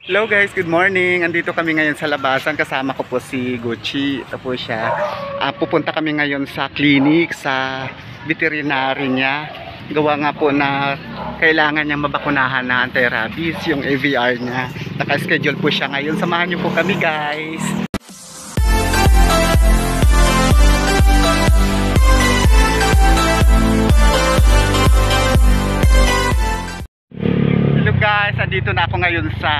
Hello guys, good morning. Andito kami ngayon sa labasan. Kasama ko po si Gucci. Ito po siya. Pupunta kami ngayon sa clinic, sa veterinary niya. Gawa nga po na kailangan niya mabakunahan na anti-rabies, yung AVR niya. Naka-schedule po siya ngayon. Samahan niyo po kami guys. Hello guys, andito na ako ngayon sa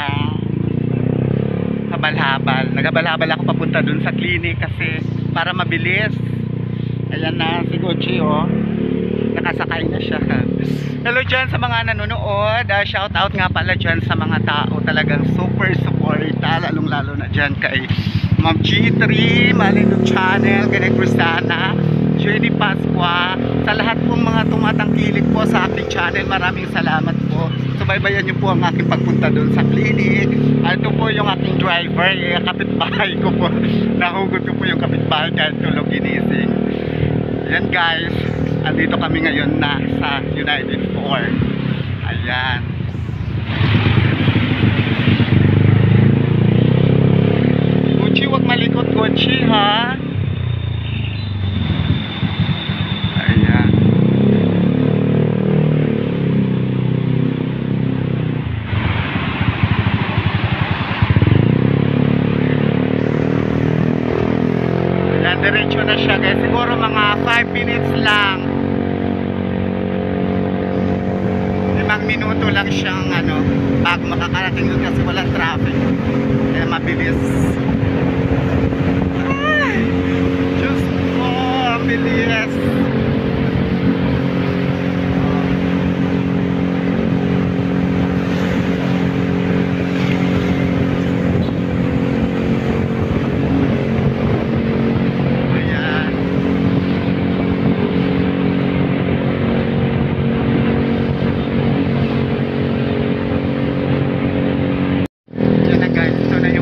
habal-habal. Naghabal-habal ako papunta dun sa clinic kasi para mabilis. Ayan na si Gucci oh. Nakasakay na siya. Hello dyan sa mga nanonood. Shout out nga pala dyan sa mga tao talagang super supporta. Lalong lalo na dyan kay Ma'am G3, Malindog Channel, Ganay Cristana, Jenny Pasqua. Sa lahat pong mga tumatangkilik po sa aking channel, maraming salamat po. Subaybayan niyo po ang aking pagpunta doon sa clinic. Ito po yung aking driver, kapitbahay ko po. Nahugot ko po yung kapitbahay kahit tulog ginising. Ayan guys, andito kami ngayon na sa United 4. Ayan. Gucci, wag malikot Gucci ha. Ayan. Ayan, diretso na siya guys. Siguro mga 5 minutes lang. 5 minuto lang siyang bago makakarating doon kasi walang traffic. Kaya mabilis. Ay, Diyos ko, ang bilis.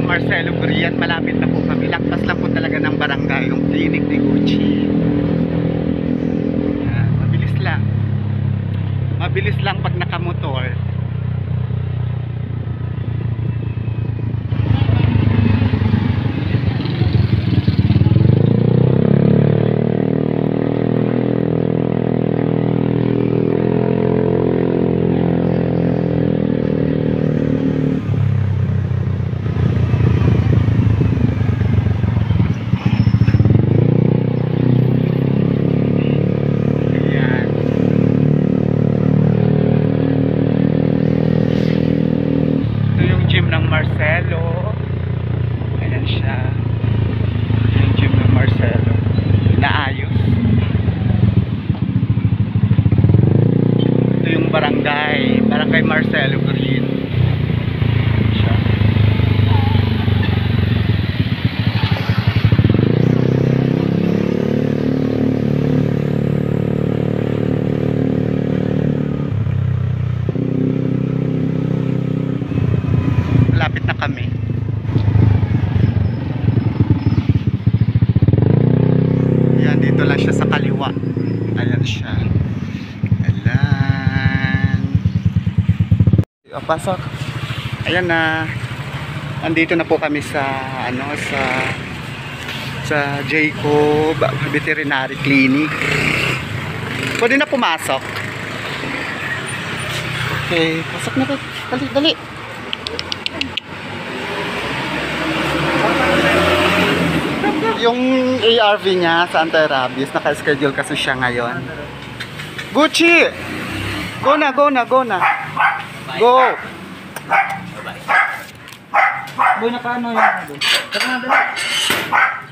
Marcelo Brian, malapit na po kami. Laktas lang po talaga ng barangay yung clinic ni Gucci. Mabilis lang. Mabilis lang pag nakamotor. Marcelo. Ayan siya. Yung gym ng Marcelo. Naayos. Ito yung barangay. Barangay Marcelo Green. Siya. Lapit na kami. Ayan, dito lang siya sa kaliwa. Ayan siya. Ayan. Pasok. Ayan na. Andito na po kami sa sa Jacob Veterinary Clinic. Pwede na pumasok. Okay, pasok na po. Dali, dali. Yung ARV niya sa anti-rabies, naka-schedule kasi siya ngayon. Gucci! Go na, go na, go na. Go! Boy, naka-ano yung ano doon? Tara na, dali.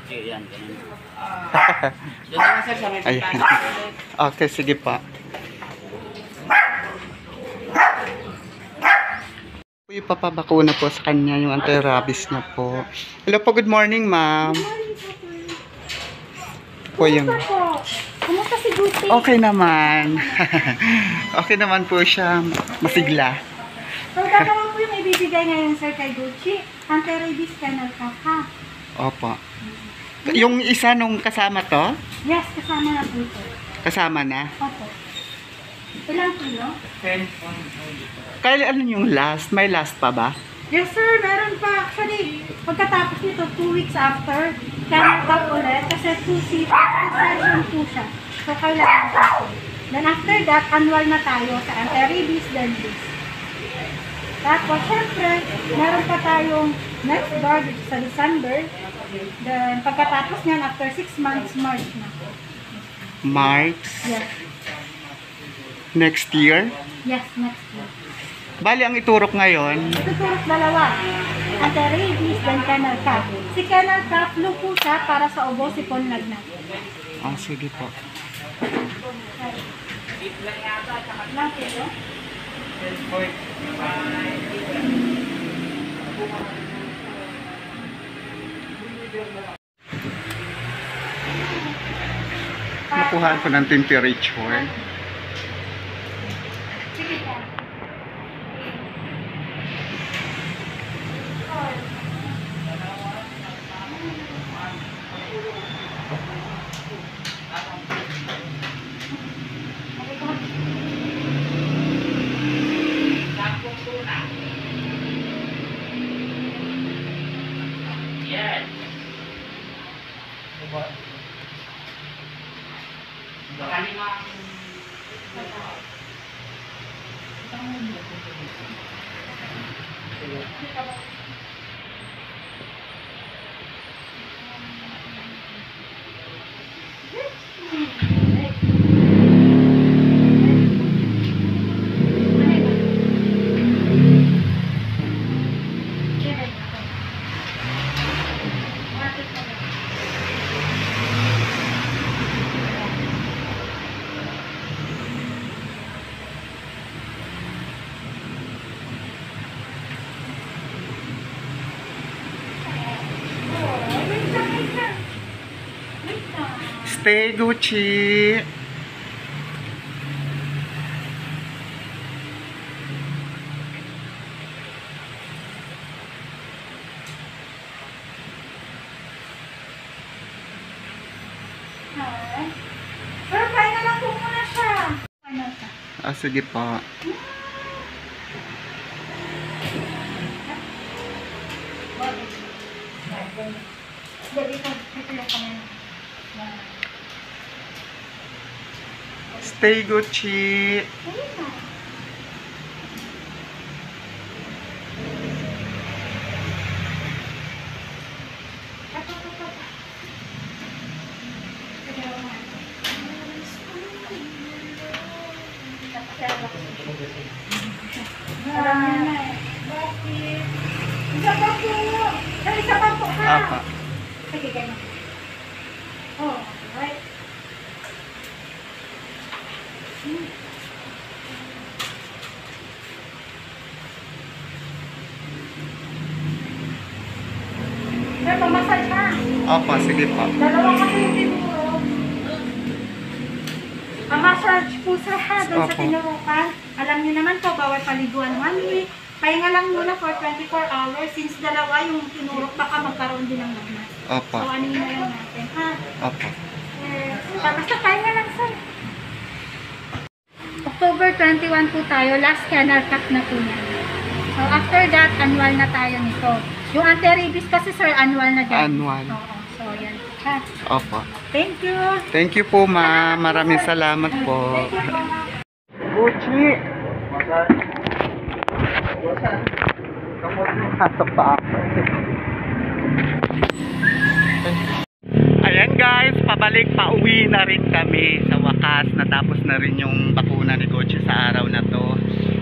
Okay, yan. Yan naman sir, sa may Ayan. Okay, sige pa. Ipapabakuna po sa kanya yung anti-rabies niya po. Hello po, good morning ma'am. Po yung... Kumusta si Gucci? Okay naman. Okay naman po siya. Masigla. So, gagawin po yung ibibigay ngayon, sir, kay Gucci. Anti-rabies kennel cough, ha? Opo. Yung isa nung kasama to? Yes, kasama na po, sir. Kasama na? Opo. Ilang kilo? 10 on. Kaya ano yung last? May last pa ba? Yes sir, meron pa. Actually, pagkatapos nito, 2 weeks after, kaya up ulit kasi 2 session po siya. So, kailangan po. Then after that, annual na tayo sa anti-rabies, then this. Tapos, syempre, meron pa tayong next bar sa December. Then, pagkatapos niyan, after 6 months, March na. March Yes. next year. Yes, next year. Bali, ang iturok ngayon, Tutulog dalawa. Anti-rabies, then kennel cough. Si kennel cough, flu po siya para sa ubo, sipon, lagnat. sige po. Natin, no? Nakuhaan ko ng temperature. Sige po. Stay Gucci. Sir, kaya na lang po muna siya. Ano ka? Sige po. Stay Gucci. Bakit? Isa pa po. Isa pa po ha. Apa. Sige, ganyan. Oh, right. Sir, pamasage ha. Sige po. Dalawa kasi yung tinuro. Pamassage po sir ha, doon sa Opo. tinurukan. Alam niyo naman po, bawal paliguan 1 week. Pahinga lang muna for 24 hours since dalawa yung tinurok, baka magkaroon din ng lagnat. So, ano yun na lang natin ha. Basta pahinga lang sir. October 21 po tayo, last kennel cut na po niya. So after that, annual na tayo nito. Yung anti-rabies kasi sir, annual na din. Annual. Oo, so yan. Ha. Opo. Thank you. Thank you po, ma'am. Maraming salamat po. Thank you po, ma'am. Gucci. Pasok pa ako. Ayan guys, pauwi na rin kami sa wakas. Natapos na rin yung bakuna ni Gucci sa araw na to.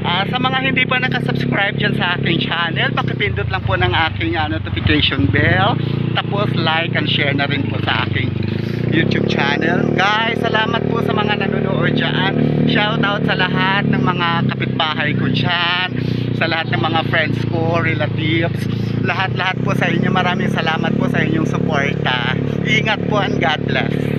Sa mga hindi pa nakasubscribe dyan sa aking channel, pakipindot lang po ng aking notification bell. Tapos like and share na rin po sa aking YouTube channel. Guys, salamat po sa mga nanonood dyan. Shout out sa lahat ng mga kapitbahay ko dyan, sa lahat ng mga friends ko, relatives, lahat po sa inyo. Maraming salamat po sa inyong suporta. Ingat po and God bless.